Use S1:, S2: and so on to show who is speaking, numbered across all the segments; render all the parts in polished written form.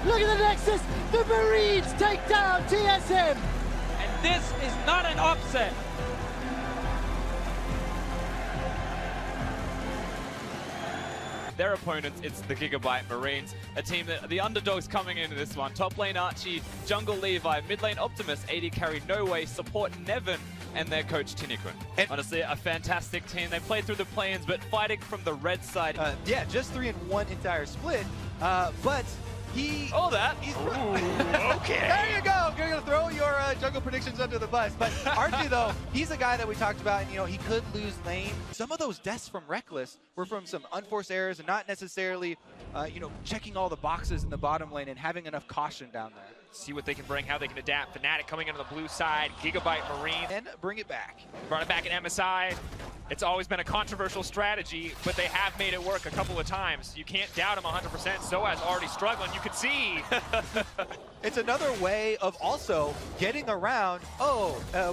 S1: Look at the Nexus. The Marines take down TSM.
S2: And this is not an upset.
S3: Their opponents, it's the Gigabyte Marines, a team that the underdogs coming into this one. Top lane Archie, jungle Levi, mid lane Optimus, AD carry No Way, support Nevin, and their coach Tinnikun. Honestly, a fantastic team. They played through the play-ins, but fighting from the red side.
S4: Yeah, just 3 in 1 entire split, but he...
S3: Oh, that.
S4: Ooh, okay. There you go. You're going to throw your jungle predictions under the bus. But Archie, though, he's a guy that we talked about, and, you know, he could lose lane. Some of those deaths from Reckless were from some unforced errors and not necessarily, you know, checking all the boxes in the bottom lane and having enough caution down there.
S5: See what they can bring, how they can adapt. Fnatic coming into the blue side, Gigabyte Marine.
S4: And bring it back.
S5: Brought it back at MSI. It's always been a controversial strategy, but they have made it work a couple of times. You can't doubt them 100%. Soaz already struggling, you can see.
S4: It's another way of also getting around,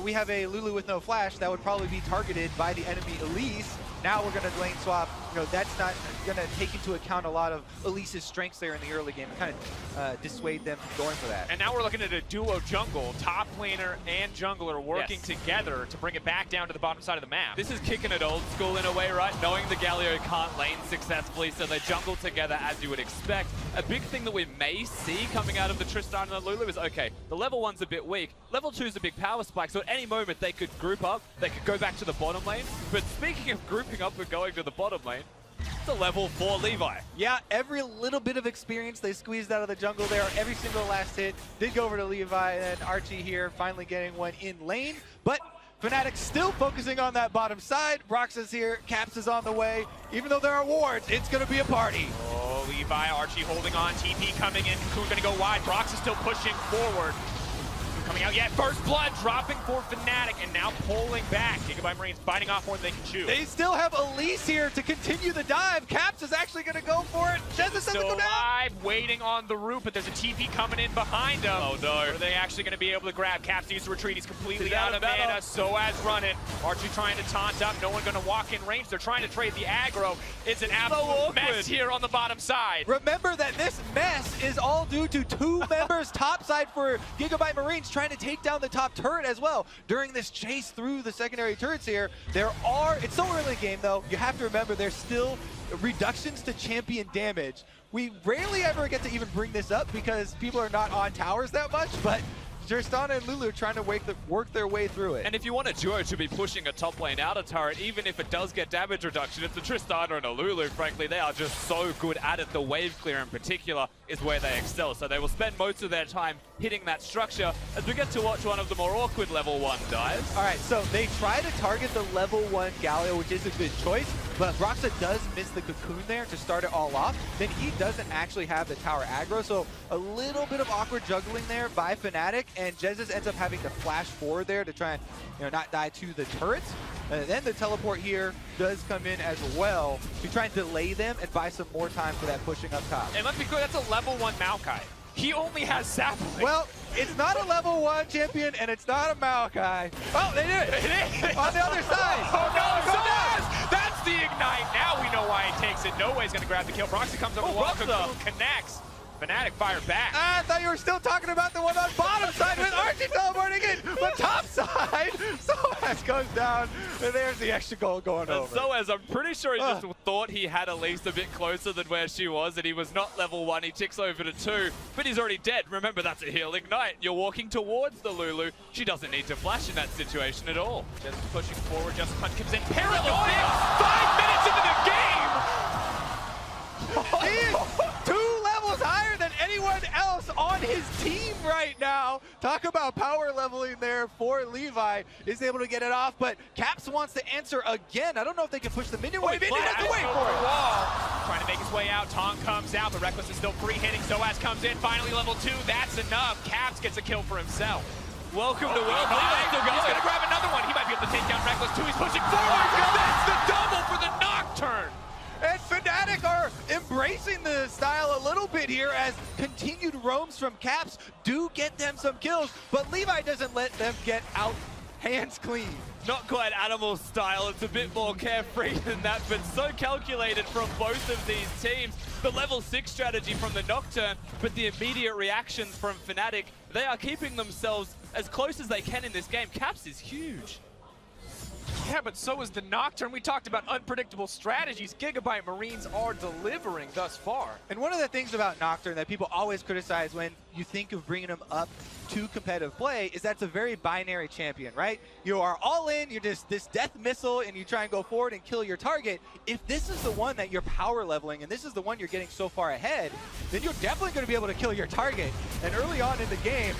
S4: we have a Lulu with no flash that would probably be targeted by the enemy Elise. Now we're going to lane swap. You know, that's not going to take into account a lot of Elise's strengths there in the early game and kind of dissuade them from going for that.
S5: And now we're looking at a duo jungle. Top laner and jungler working together to bring it back down to the bottom side of the map.
S3: This is kicking it old school in a way, right? Knowing the Galio can't lane successfully, so they jungle together as you would expect. A big thing that we may see coming out of the Tristan and the Lulu is, okay, the level 1's a bit weak. Level 2's a big power spike, so at any moment they could group up, they could go back to the bottom lane. But speaking of grouping up and going to the bottom lane, it's a level 4 Levi.
S4: Yeah, every little bit of experience they squeezed out of the jungle there. Every single last hit did go over to Levi, and Archie here finally getting one in lane. But Fnatic still focusing on that bottom side. Brox is here, Caps is on the way. Even though there are wards, it's going to be a party.
S5: Oh, Levi, Archie holding on, TP coming in, Cocoon going to go wide. Brox is still pushing forward. Coming out yet, first blood dropping for Fnatic, and now pulling back. Gigabyte Marines biting off more than they can chew.
S4: They still have Elise here to continue the dive. Caps is actually going to go for it. Jez doesn't
S5: Still
S4: go down.
S5: alive, waiting on the root, but there's a TP coming in behind him.
S3: Oh no.
S5: Are they actually going to be able to grab? Caps needs to retreat. He's completely out of mana. Soaz running. Archie trying to taunt up. No one going to walk in range. They're trying to trade the aggro. It's an absolute mess here on the bottom side.
S4: Remember that this mess is all due to 2 members topside for Gigabyte Marines trying to take down the top turret as well. During this chase through the secondary turrets here, it's so early in the game though, you have to remember there's still reductions to champion damage. We rarely ever get to even bring this up because people are not on towers that much, but Tristana and Lulu trying to work their way through it.
S3: And if you want a duo to be pushing a top lane outer turret, even if it does get damage reduction, it's a Tristana and a Lulu, frankly. They are just so good at it. The wave clear in particular is where they excel. So they will spend most of their time hitting that structure as we get to watch one of the more awkward level 1 dives.
S4: All right, so they try to target the level 1 Galio, which is a good choice, but Broxa does miss the cocoon there to start it all off. Then he doesn't actually have the tower aggro, so a little bit of awkward juggling there by Fnatic, and Jesus ends up having to flash forward there to try and, you know, not die to the turrets. And then the teleport here does come in as well to try and delay them and buy some more time for that pushing up top.
S5: And let's be clear, that's a level 1 Maokai. He only has sapling.
S4: Well, it's not a level 1 champion, and it's not a Maokai. Oh, they did it!
S5: It is!
S4: On the other side!
S5: Oh no, Soaz! That's the ignite! Now we know why he takes it. No Way's gonna grab the kill. Proxy comes over the wall, Cocoon connects. Fnatic fired back.
S4: I thought you were still talking about the one on bottom side with Archie teleporting in, but top side, Soaz goes down, and there's the extra goal going over.
S3: Soaz, I'm pretty sure he just thought he had Elise a bit closer than where she was, and he was not level 1. He ticks over to 2, but he's already dead. Remember, that's a heal ignite. You're walking towards the Lulu. She doesn't need to flash in that situation at all.
S5: Just pushing forward, just punch comes in. Parallel 5 minutes into the game!
S4: He is 2 levels higher than anyone else on his team right now. Talk about power leveling there for Levi. Is able to get it off, but Caps wants to answer again. I don't know if they can push the minion wave in. He has to wait for it.
S5: Trying to make his way out. Tong comes out, but Reckless is still free hitting. Soaz comes in, finally level 2. That's enough. Caps gets a kill for himself.
S3: Welcome to World Levi.
S5: He's going to grab another one. He might be able to take down Reckless too. He's pushing forward. That's the double for the Nocturne.
S4: And Fnatic are embracing the style a little bit here as continued roams from Caps do get them some kills, but Levi doesn't let them get out hands clean.
S3: Not quite animal style, it's a bit more carefree than that, but so calculated from both of these teams. The level 6 strategy from the Nocturne, but the immediate reactions from Fnatic, they are keeping themselves as close as they can in this game. Caps is huge.
S5: Yeah, but so is the Nocturne. We talked about unpredictable strategies. Gigabyte Marines are delivering thus far.
S4: And one of the things about Nocturne that people always criticize when you think of bringing him up to competitive play is that's a very binary champion, right? You are all in, you're just this death missile, and you try and go forward and kill your target. If this is the one that you're power leveling, and this is the one you're getting so far ahead, then you're definitely going to be able to kill your target. And early on in the game,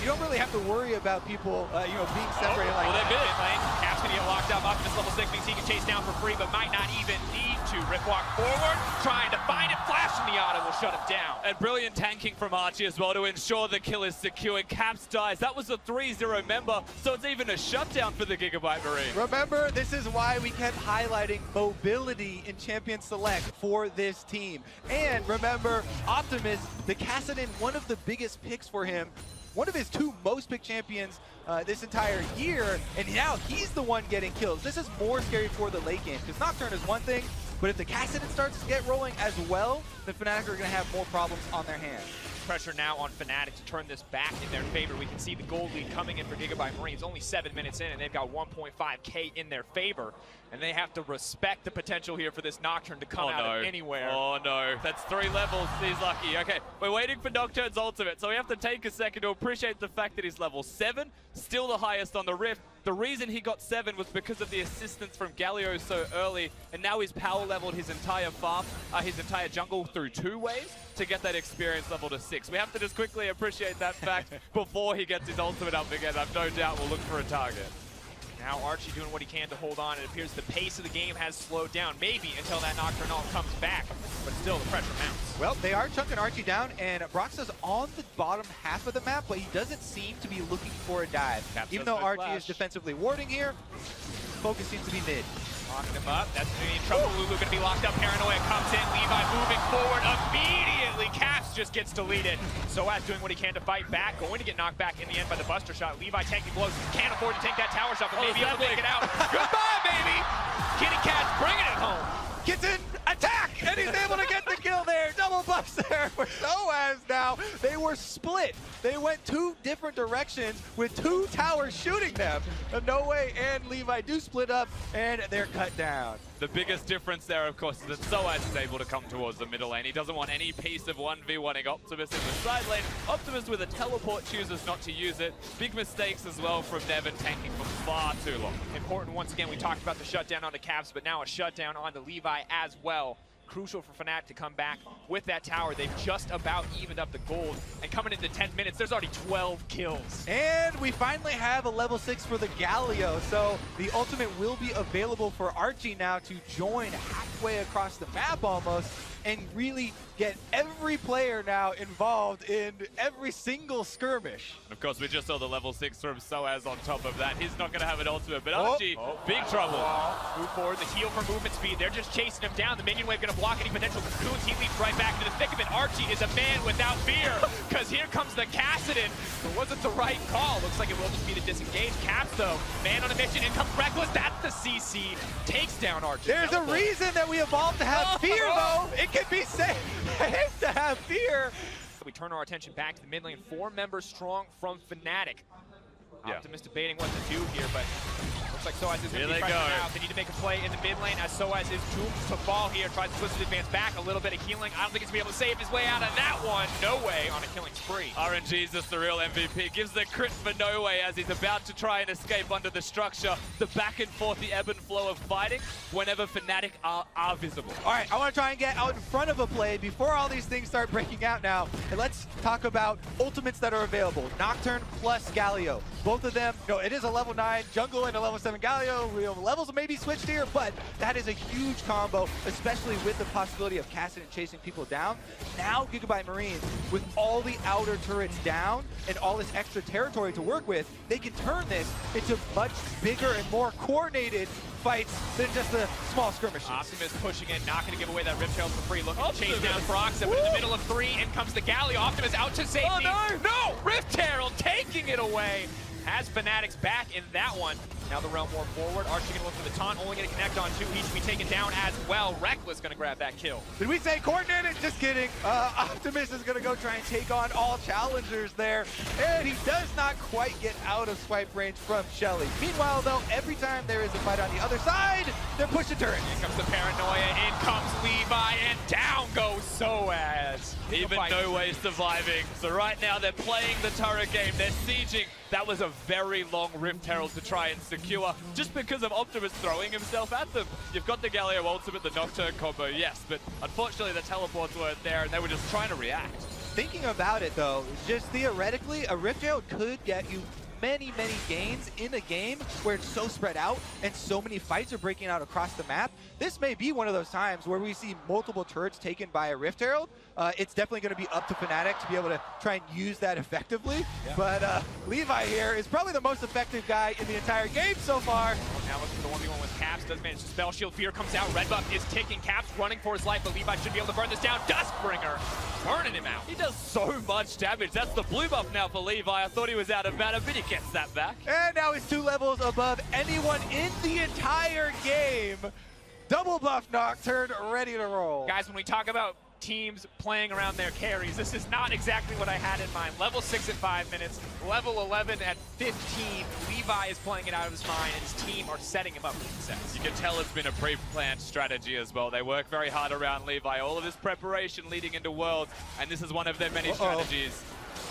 S4: you don't really have to worry about people, being separated like that.
S5: Mid lane. Cap's gonna get locked up. Optimus level 6 means he can chase down for free, but might not even need to. Rip walk forward, trying to find it. Flash from the auto will shut him down.
S3: And brilliant tanking from Archie as well to ensure the kill is secure. Caps dies. That was a 3-0 member, so it's even a shutdown for the Gigabyte Marine.
S4: Remember, this is why we kept highlighting mobility in Champion Select for this team. And remember, Optimus, the Kassadin, one of the biggest picks for him, one of his 2 most picked champions this entire year, and now he's the one getting kills. This is more scary for the late game, because Nocturne is one thing, but if the Kassadin starts to get rolling as well, the Fnatic are going to have more problems on their hands.
S5: Pressure now on Fnatic to turn this back in their favor. We can see the gold lead coming in for Gigabyte Marines. Only 7 minutes in, and they've got 1.5K in their favor. And they have to respect the potential here for this Nocturne to come out of anywhere.
S3: Oh no, that's 3 levels, he's lucky. Okay, we're waiting for Nocturne's ultimate, so we have to take a second to appreciate the fact that he's level 7, still the highest on the Rift. The reason he got 7 was because of the assistance from Galio so early, and now he's power leveled his entire farm, his entire jungle through 2 waves to get that experience level to 6. We have to just quickly appreciate that fact before he gets his ultimate up again. I've no doubt we'll look for a target.
S5: Now Archie doing what he can to hold on. It appears the pace of the game has slowed down, maybe until that Nocturne ult comes back, but still the pressure mounts.
S4: Well, they are chunking Archie down, and Broxa's on the bottom half of the map, but he doesn't seem to be looking for a dive. Even though Archie is defensively warding here, focus seems to be mid.
S5: Locking him up. That's going to be in trouble. Lulu going to be locked up. Paranoia comes in. Levi moving forward. Immediately, Caps just gets deleted. Soaz doing what he can to fight back. Going to get knocked back in the end by the Buster shot. Levi tanking blows. Can't afford to take that tower shot, but maybe able to make it out. Goodbye, baby! Kitty Cat's bringing it home.
S4: Gets in, attack, and he's able to get the kill there. Double buffs there for Soaz now. They were split. They went 2 different directions with 2 towers shooting them. No Way and Levi do split up, and they're cut down.
S3: The biggest difference there, of course, is that Soaz is able to come towards the middle lane. He doesn't want any piece of 1v1ing Optimus in the side lane. Optimus with a teleport chooses not to use it. Big mistakes as well from Nevin tanking for far too long.
S5: Important once again, we talked about the shutdown on the Caps, but now a shutdown on the Levi as well. Crucial for Fnatic to come back with that tower. They've just about evened up the gold, and coming into 10 minutes, there's already 12 kills.
S4: And we finally have a level 6 for the Galio, so the ultimate will be available for Archie now to join halfway across the map almost, and really get every player now involved in every single skirmish.
S3: Of course, we just saw the level 6 from Soaz on top of that. He's not going to have an ultimate, but Archie, big trouble.
S5: Move forward, the heal for movement speed. They're just chasing him down. The minion wave going to block any potential cocoons. He leaps right back into the thick of it. Archie is a man without fear, because here comes the Kassadin. It wasn't the right call. Looks like it will just be to disengage. Caps, though, man on a mission. In comes Reckless. That's the CC. Takes down Archie.
S4: There's a reason that we evolved to have fear, though. It can be safe to have fear.
S5: We turn our attention back to the mid lane. 4 members strong from Fnatic. Optimus debating what to do here, but looks like Soaz is going to be pressured out. They need to make a play in the mid lane as Soaz is doomed to fall here. Tries to twist his advance back. A little bit of healing. I don't think he's going to be able to save his way out of that one. No Way on a killing spree.
S3: RNG's just the real MVP. Gives the crit for No Way as he's about to try and escape under the structure. The back and forth, the ebb and flow of fighting whenever Fnatic are visible.
S4: All right, I want to try and get out in front of a play before all these things start breaking out now. And let's talk about ultimates that are available. Nocturne plus Galio. Both of them, it is a level 9 jungle and a level 7 Galio. Levels may be switched here, but that is a huge combo, especially with the possibility of Kassadin chasing people down. Now Gigabyte Marines, with all the outer turrets down and all this extra territory to work with, they can turn this into much bigger and more coordinated fights than just the small skirmishes.
S5: Optimus pushing in, not going to give away that Rip Tail for free. Looking to chase down Broxa, but in the middle of 3, in comes the Galio. Optimus out to safety.
S3: Oh, no!
S5: No! Rift Herald taking it away. has Fanatics back in that one. Now the Realm War forward. Archie going to look for the taunt, only going to connect on 2. He should be taken down as well. Reckless going to grab that kill.
S4: Did we say coordinated? Just kidding. Optimus is going to go try and take on all challengers there. And he does not quite get out of swipe range from Shelly. Meanwhile, though, every time there is a fight on the other side, they're pushing turrets.
S5: In comes the paranoia, in comes Levi, and down goes Soaz.
S3: Even No Way surviving. So right now they're playing the turret game. They're sieging. That was a very long Rift Herald to try and secure just because of Optimus throwing himself at them. You've got the Galio ultimate, the Nocturne combo, yes, but unfortunately the teleports weren't there and they were just trying to react.
S4: Thinking about it, though, just theoretically, a Rift Herald could get you many gains in a game where it's so spread out and so many fights are breaking out across the map. This may be one of those times where we see multiple turrets taken by a Rift Herald. It's definitely going to be up to Fnatic to be able to try and use that effectively. Yeah. But Levi here is probably the most effective guy in the entire game so far.
S5: Now looking for the 1v1 with Caps, does manage to spell shield. Fear comes out, red buff is ticking. Caps running for his life, but Levi should be able to burn this down. Duskbringer burning him out.
S3: He does so much damage. That's the blue buff now for Levi. I thought he was out of mana, but he gets that back.
S4: And now he's 2 levels above anyone in the entire game. Double buff Nocturne, ready to roll.
S5: Guys, when we talk about teams playing around their carries, this is not exactly what I had in mind. Level 6 at 5 minutes, level 11 at 15. Levi is playing it out of his mind, and his team are setting him up for success.
S3: You can tell it's been a pre-planned strategy as well. They work very hard around Levi. All of this preparation leading into Worlds, and this is one of their many strategies.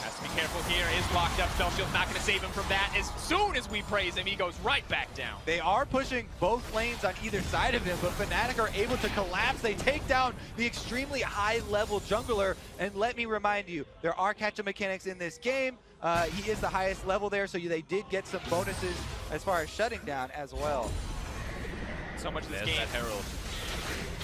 S5: Has to be careful here. Is locked up. Spell Shield's not going to save him from that. As soon as we praise him, he goes right back down.
S4: They are pushing both lanes on either side of him, but Fnatic are able to collapse. They take down the extremely high-level jungler. And let me remind you, there are catch-up mechanics in this game. He is the highest level there, so they did get some bonuses as far as shutting down as well.
S5: So much of this
S3: There's
S5: game.
S3: that Herald.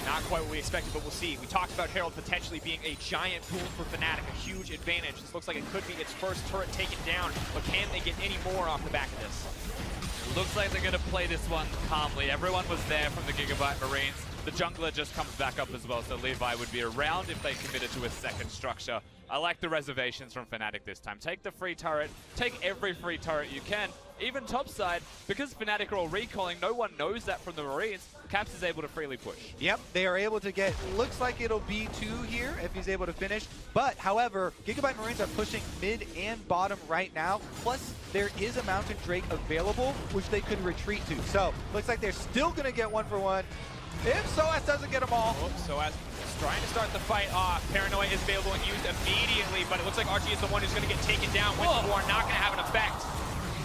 S5: Not quite what we expected, but we'll see. We talked about Herald potentially being a giant tool for Fnatic, a huge advantage. This looks like it could be its first turret taken down, but can they get any more off the back of this?
S3: Looks like they're going to play this one calmly. Everyone was there from the Gigabyte Marines. The jungler just comes back up as well, so Levi would be around if they committed to a second structure. I like the reservations from Fnatic this time. Take the free turret, take every free turret you can, even topside, because Fnatic are all recalling, no one knows that from the Marines. Caps is able to freely push.
S4: Yep, they are able to get, looks like it'll be 2 here if he's able to finish. But, however, Gigabyte Marines are pushing mid and bottom right now. Plus, there is a Mountain Drake available, which they could retreat to. So, looks like they're still going to get 1-for-1. If Soaz doesn't get them all.
S5: Soaz trying to start the fight off. Paranoia is available and used immediately, but it looks like Archie is the one who's going to get taken down. Winter War not going to have an effect.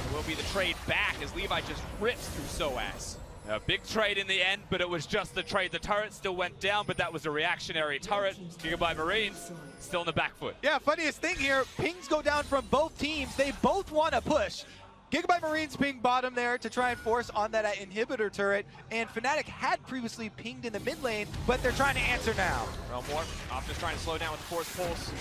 S5: It will be the trade back as Levi just rips through Soaz.
S3: A big trade in the end, but it was just the trade. The turret still went down, but that was a reactionary turret. Gigabyte Marines still in the back foot.
S4: Yeah, funniest thing here, pings go down from both teams. They both want to push. Gigabyte Marines ping bottom there to try and force on that inhibitor turret, and Fnatic had previously pinged in the mid lane, but they're trying to answer now.
S5: Realm War, Optimus trying to slow down with the Force Pulse.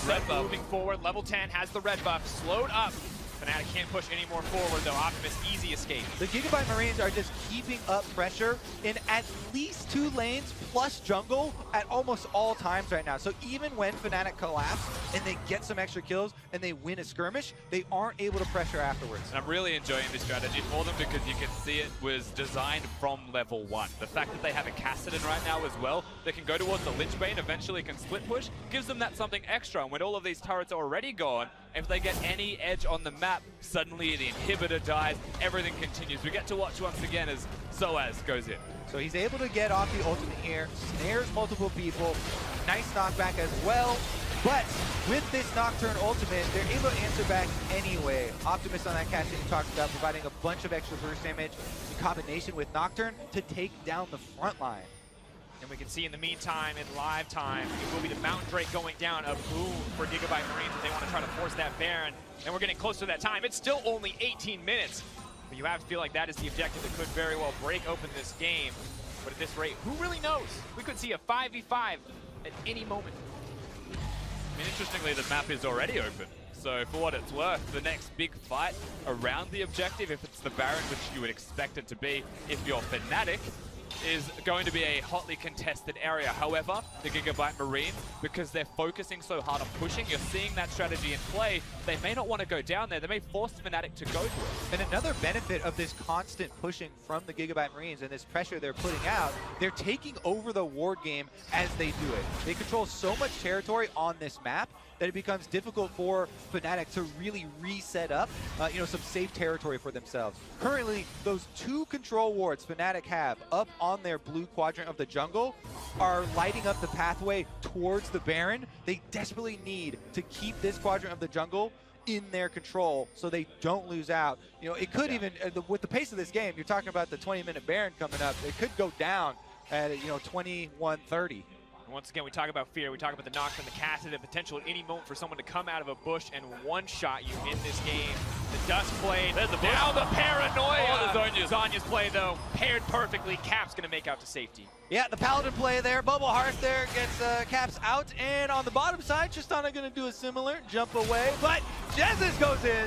S5: Brock moving forward, level 10 has the red buff, slowed up. Fnatic can't push any more forward though. Optimus, easy escape.
S4: The Gigabyte Marines are just keeping up pressure in at least 2 lanes plus jungle at almost all times right now. So even when Fnatic collapse and they get some extra kills and they win a skirmish, they aren't able to pressure afterwards.
S3: And I'm really enjoying this strategy for them because you can see it was designed from level 1. The fact that they have a Kassadin right now as well, they can go towards the Lichbane, eventually can split push, gives them that something extra. And when all of these turrets are already gone, if they get any edge on the map, suddenly the inhibitor dies, everything continues. We get to watch once again as Soaz goes in.
S4: So he's able to get off the ultimate here, snares multiple people, nice knockback as well. But with this Nocturne ultimate, they're able to answer back anyway. Optimus on that catch that you talked about, providing a bunch of extra burst damage in combination with Nocturne to take down the front line.
S5: And we can see in the meantime, in live time, it will be the Mountain Drake going down, a boom for Gigabyte Marines if they want to try to force that Baron. And we're getting close to that time. It's still only 18 minutes. But you have to feel like that is the objective that could very well break open this game. But at this rate, who really knows? We could see a 5v5 at any moment.
S3: I mean, interestingly, the map is already open. So for what it's worth, the next big fight around the objective, if it's the Baron, which you would expect it to be if you're Fnatic, is going to be a hotly contested area. However, the Gigabyte Marines, because they're focusing so hard on pushing, you're seeing that strategy in play. They may not want to go down there. They may force Fnatic to go to it.
S4: And another benefit of this constant pushing from the Gigabyte Marines and this pressure they're putting out, they're taking over the ward game as they do it. They control so much territory on this map that it becomes difficult for Fnatic to really reset up, some safe territory for themselves. Currently, those 2 control wards Fnatic have up on their blue quadrant of the jungle are lighting up the pathway towards the Baron. They desperately need to keep this quadrant of the jungle in their control so they don't lose out. It could even, with the pace of this game, you're talking about the 20-minute Baron coming up, it could go down at 21-30.
S5: Once again, we talk about fear, we talk about the Nocturne, the Cassid, and potential at any moment for someone to come out of a bush and one-shot you in this game. The dust play, now the paranoia.
S3: Oh,
S5: Zhonya's play, though, paired perfectly. Cap's going to make out to safety.
S4: Yeah, the Paladin play there. Bubble Hearth there gets Caps out. And on the bottom side, Tristana going to do a similar jump away. But Jesus goes in.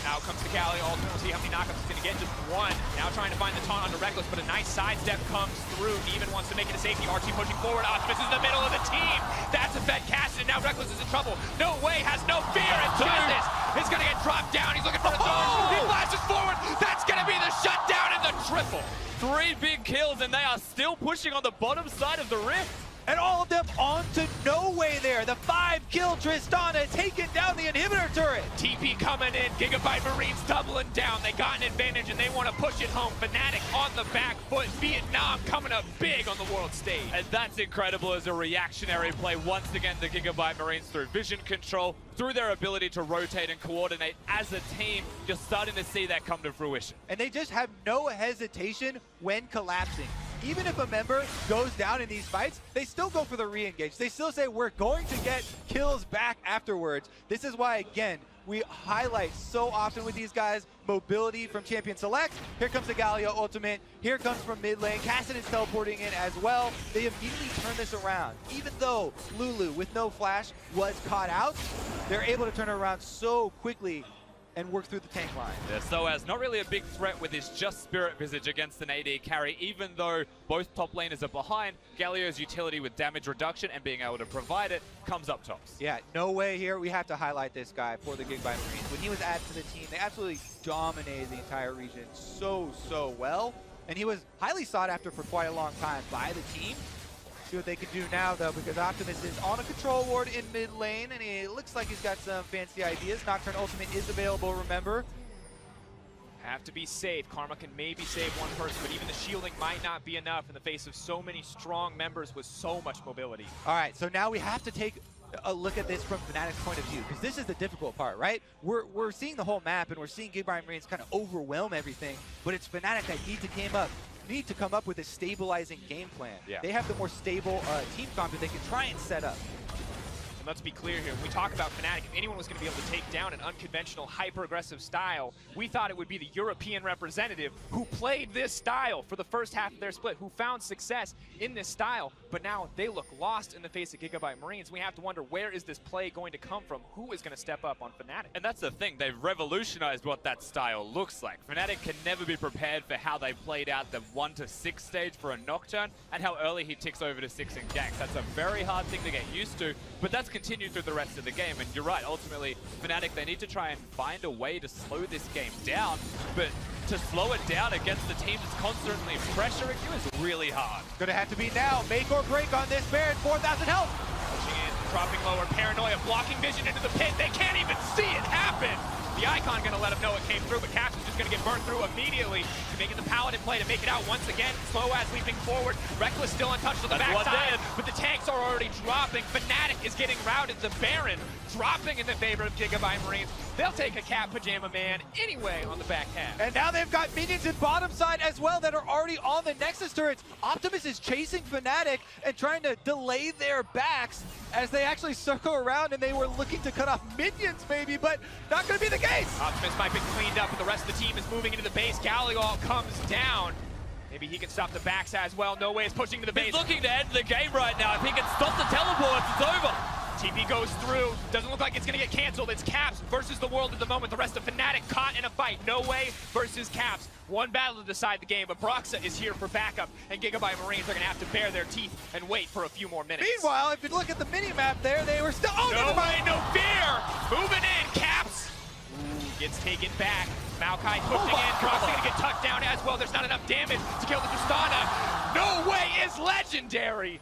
S5: Out comes the Galio. Ultimate. We'll see how many knockups he's going to get. Just one. Now trying to find the taunt onto Reckless, but a nice sidestep comes through. Even wants to make it a safety. Archie pushing forward. Optimus is in the middle of the team. That's a fed Cassid, and now Reckless is in trouble. No way, has no fear. And Jesus is going to get dropped down. He's looking for a throw. He flashes forward. That's going to be the shutdown and the triple.
S3: 3 big kills, and they are still pushing on the bottom side of the rift.
S4: And all of them onto No Way there. The 5-kill Tristana taking down the inhibitor turret.
S5: TP coming in, Gigabyte Marines doubling down. They got an advantage and they want to push it home. Fnatic on the back foot. Vietnam coming up big on the world stage.
S3: And that's incredible as a reactionary play. Once again, the Gigabyte Marines through vision control, through their ability to rotate and coordinate as a team, you're starting to see that come to fruition.
S4: And they just have no hesitation when collapsing. Even if a member goes down in these fights, they still go for the re-engage. They still say, we're going to get kills back afterwards. This is why, again, we highlight so often with these guys, mobility from Champion Select. Here comes the Galio ultimate. Here comes from mid lane. Cassid is teleporting in as well. They immediately turn this around. Even though Lulu, with no flash, was caught out, they're able to turn it around so quickly and work through the tank line.
S3: Yeah, Soaz, not really a big threat with his just Spirit Visage against an AD carry, even though both top laners are behind. Galio's utility with damage reduction and being able to provide it comes up tops.
S4: Yeah, No Way here. We have to highlight this guy for the Gigabyte Marines. When he was added to the team, they absolutely dominated the entire region so well. And he was highly sought after for quite a long time by the team. See what they can do now, though, because Optimus is on a control ward in mid lane, and it looks like he's got some fancy ideas. Nocturne ultimate is available, remember.
S5: Have to be safe. Karma can maybe save one person, but even the shielding might not be enough in the face of so many strong members with so much mobility.
S4: All right, so now we have to take a look at this from Fnatic's point of view, because this is the difficult part, right? We're seeing the whole map, and we're seeing Gigabyte Marines kind of overwhelm everything, but it's Fnatic that need to come up with a stabilizing game plan.
S3: Yeah.
S4: They have the more stable team comp that they can try and set up.
S5: And let's be clear here, when we talk about Fnatic, if anyone was going to be able to take down an unconventional, hyper-aggressive style, we thought it would be the European representative who played this style for the first half of their split, who found success in this style, but now they look lost in the face of Gigabyte Marines. We have to wonder, where is this play going to come from? Who is going to step up on Fnatic?
S3: And that's the thing, they've revolutionized what that style looks like. Fnatic can never be prepared for how they played out the 1 to 6 stage for a Nocturne and how early he ticks over to 6 in ganks. That's a very hard thing to get used to, but that's continued through the rest of the game. And you're right, ultimately, Fnatic, they need to try and find a way to slow this game down, but to slow it down against the team that's constantly pressuring you is really hard.
S4: Gonna have to be now, make or break on this Baron, 4,000 health.
S5: Pushing in, dropping lower, paranoia, blocking vision into the pit. They can't even see it happen. The Icon gonna let him know it came through, but Caps is just gonna get burned through immediately. Making the Paladin play to make it out once again. Soaz leaping forward. Reckless still untouched on the backside, but the tanks are already dropping. Fnatic is getting routed. The Baron dropping in the favor of Gigabyte Marines. They'll take a Cat Pajama Man anyway on the back half.
S4: And now they've got minions in bottom side as well that are already on the Nexus turrets. Optimus is chasing Fnatic and trying to delay their backs as they actually circle around, and they were looking to cut off minions maybe, but not going to be the case.
S5: Optimus might be cleaned up, but the rest of the team is moving into the base. Galio comes down. Maybe he can stop the backs as well. No Way is pushing to the base.
S3: He's looking to end the game right now. If he can stop the teleports, it's over.
S5: TP goes through. Doesn't look like it's going to get canceled. It's Caps versus the world at the moment. The rest of Fnatic caught in a fight. No way versus Caps. One battle to decide the game, but Broxa is here for backup, and Gigabyte Marines are going to have to bare their teeth and wait for a few more minutes.
S4: Meanwhile, if you look at the mini-map there, they were still... Oh,
S5: no way, no fear! Moving in, Caps! Ooh, gets taken back. Maokai pushing in. Broxa going to get tucked down as well. There's not enough damage to kill the Tristana. No way is legendary!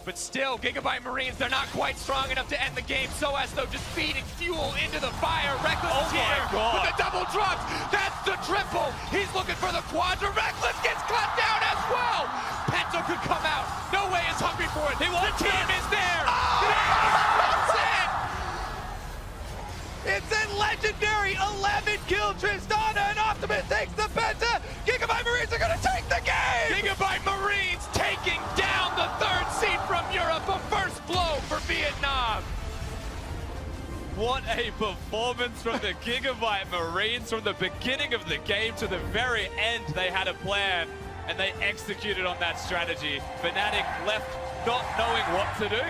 S5: But still, Gigabyte Marines, they're not quite strong enough to end the game, so as though just feeding fuel into the fire. Reckless is here with the double drops. That's the triple. He's looking for the quadra. Reckless gets cut down as well. Pento could come out. No way is hungry for it. The team is there. That's it.
S4: It's a legendary 11-kill Tristana, and Optimus takes the Penta. Gigabyte Marines are going to take the game.
S5: Gigabyte Marines taking down the third seed from Europe. A first blow for Vietnam.
S3: What a performance from the Gigabyte Marines. From the beginning of the game to the very end, they had a plan, and they executed on that strategy. Fnatic left not knowing what to do.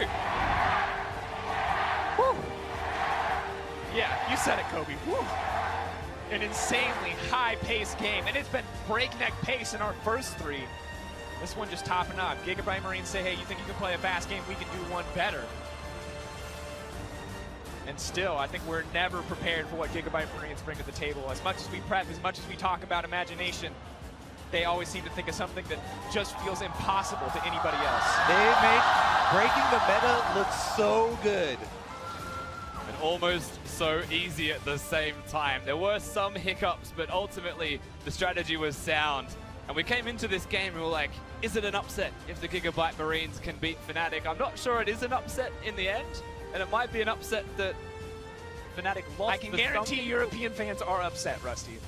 S5: Woo. Yeah, you said it, Kobe. Woo. An insanely high-paced game, and it's been breakneck pace in our first three. This one just topping off. Gigabyte Marines say, hey, you think you can play a fast game? We can do one better. And still, I think we're never prepared for what Gigabyte Marines bring to the table. As much as we prep, as much as we talk about imagination, they always seem to think of something that just feels impossible to anybody else.
S4: They make breaking the meta look so good.
S3: And almost so easy at the same time. There were some hiccups, but ultimately the strategy was sound. And we came into this game and we were like, is it an upset if the Gigabyte Marines can beat Fnatic? I'm not sure it is an upset in the end, and it might be an upset that Fnatic lost.
S5: I can guarantee European fans are upset, Rusty.